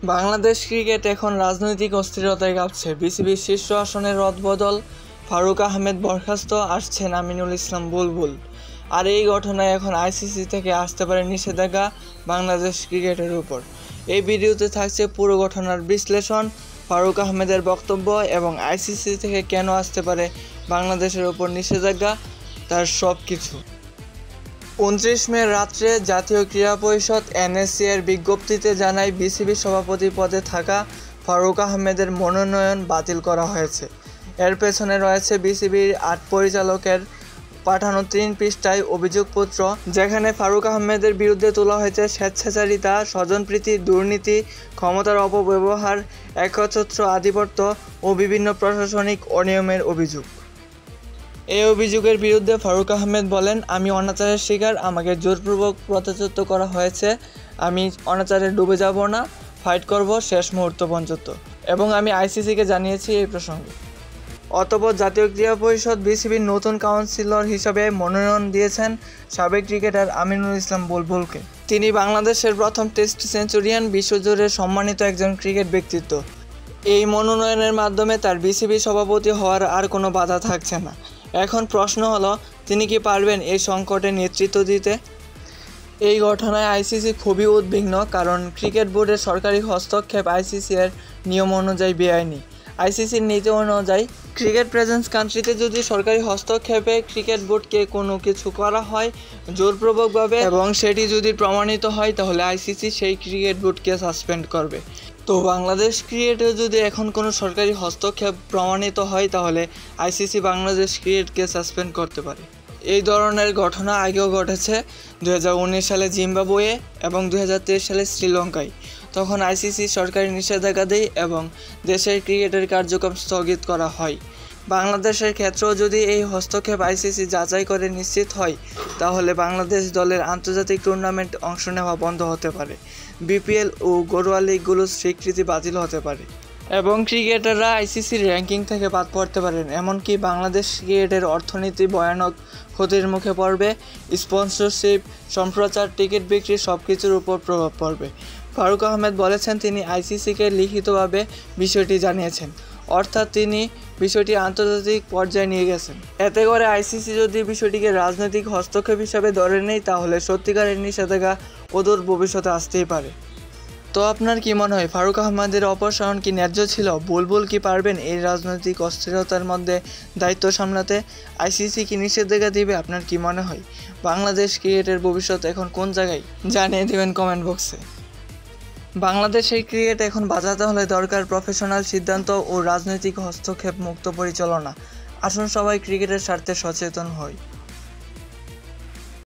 Bangladesh cricket এখন রাজনৈতিক অস্থিরতায় কাঁপছে। বিসিবির শীর্ষ আসনের রদবদল, ফারুক আহমেদ বরখাস্ত, আসছেন আমিনুল ইসলাম বুলবুল। আর এই ঘটনায় এখন আইসিসি থেকে আসতে পারে নিষেধাজ্ঞা বাংলাদেশ ক্রিকেটের উপর। এই ভিডিওতে থাকছে পুরো ঘটনার বিশ্লেষণ, ফারুক আহমেদের বক্তব্য এবং আইসিসি থেকে কেন আসতে পারে বাংলাদেশের উপর নিষেধাজ্ঞা, তার সব কিছু। 29 মে রাত্রে জাতীয় ক্রীড়া পরিষদ এনএসসি এর বিজ্ঞপ্তিতে জানায় বিসিবি সভাপতি পদে থাকা ফারুক আহমেদের মনোনয়ন বাতিল করা হয়েছে। এর পেছনে রয়েছে বিসিবির 8 পরিচালকের পাঠানো 3 পৃষ্ঠায় অভিযোগপত্র, যেখানে ফারুক আহমেদের বিরুদ্ধে তোলা হয়েছে স্বেচ্ছাচারিতা, স্বজনপ্রীতি, দুর্নীতি, ক্ষমতার অপব্যবহার, একচ্ছত্র আধিপত্য ও বিভিন্ন প্রশাসনিক অনিয়মের অভিযোগ। এই অভিযোগের বিরুদ্ধে ফারুক আহমেদ বলেন, আমি অনাচারের শিকার, আমাকে জোরপূর্বক পদচ্যুত করা হয়েছে। আমি অনাচারে ডুবে যাব না, ফাইট করব শেষ মুহূর্ত পর্যন্ত, এবং আমি আইসিসিকে জানিয়েছি এই প্রসঙ্গে। অতঃপর জাতীয় ক্রীড়া পরিষদ বিসিবির নতুন কাউন্সিলর হিসাবে মনোনয়ন দিয়েছেন সাবেক ক্রিকেটার আমিনুল ইসলাম বুলবুলকে। তিনি বাংলাদেশের প্রথম টেস্ট সেঞ্চুরিয়ান, বিশ্বজুড়ে সম্মানিত একজন ক্রিকেট ব্যক্তিত্ব। এই মনোনয়নের মাধ্যমে তার বিসিবি সভাপতি হওয়ার আর কোনো বাধা থাকছে না। এখন প্রশ্ন হলো, তিনি কি পারবেন এই সংকটে নেতৃত্ব দিতে? এই ঘটনায় আইসিসি খুবই উদ্বিগ্ন, কারণ ক্রিকেট বোর্ডের সরকারি হস্তক্ষেপ আইসিসি এর নিয়ম অনুযায়ী বেআইনি। আইসিসির নীতি অনুযায়ী ক্রিকেট প্রেজেন্স কান্ট্রিতে যদি সরকারি হস্তক্ষেপে ক্রিকেট বোর্ডকে কোনো কিছু করা হয় জোরপূর্বকভাবে এবং সেটি যদি প্রমাণিত হয়, তাহলে আইসিসি সেই ক্রিকেট বোর্ডকে সাসপেন্ড করবে। তো বাংলাদেশ ক্রিকেটে যদি এখন কোনো সরকারি হস্তক্ষেপ প্রমাণিত হয়, তাহলে আইসিসি বাংলাদেশ ক্রিকেটকে সাসপেন্ড করতে পারে। এই ধরনের ঘটনা আগেও ঘটেছে 2019 সালে জিম্বাবুয়ে এবং 2023 সালে শ্রীলঙ্কায়। তখন আইসিসি সরকারি নিষেধাজ্ঞা দেয় এবং দেশের ক্রিকেটের কার্যক্রম স্থগিত করা হয়। বাংলাদেশের ক্ষেত্রেও যদি এই হস্তক্ষেপ আইসিসি যাচাই করে নিশ্চিত হয়, তাহলে বাংলাদেশ দলের আন্তর্জাতিক টুর্নামেন্টে অংশ নেওয়া বন্ধ হতে পারে, বিপিএল ও ঘরোয়া লিগগুলোর স্বীকৃতি বাতিল হতে পারে এবং ক্রিকেটাররা আইসিসির র্যাঙ্কিং থেকে বাদ পড়তে পারেন। এমনকি বাংলাদেশ ক্রিকেটের অর্থনীতি ভয়ানক ক্ষতির মুখে পড়বে, স্পন্সরশিপ, সম্প্রচার, টিকিট বিক্রি সব কিছুর উপর প্রভাব পড়বে। ফারুক আহমেদ বলেছেন, তিনি আইসিসিকে লিখিতভাবে বিষয়টি জানিয়েছেন, অর্থাৎ তিনি বিষয়টি আন্তর্জাতিক পর্যায়ে নিয়ে গেছেন। এতে করে আইসিসি যদি বিষয়টিকে রাজনৈতিক হস্তক্ষেপ হিসাবে ধরে নেয়, তাহলে সত্যিকারের নিষেধাজ্ঞা অদূর ভবিষ্যতে আসতেই পারে। তো আপনার কি মনে হয়, ফারুক আহমেদের অপসারণ কি ন্যায্য ছিল? বুলবুল কি পারবেন এই রাজনৈতিক অস্থিরতার মধ্যে দায়িত্ব সামলাতে? আইসিসি কি নিষেধাজ্ঞা দিবে? আপনার কি মনে হয় বাংলাদেশ ক্রিকেটের ভবিষ্যৎ এখন কোন জায়গায়? জানিয়ে দেবেন কমেন্ট বক্সে। বাংলাদেশের ক্রিকেট এখন বাঁচাতে হলে দরকার প্রফেশনাল সিদ্ধান্ত ও রাজনৈতিক হস্তক্ষেপ মুক্ত পরিচালনা। আসুন সবাই ক্রিকেটের স্বার্থে সচেতন হই।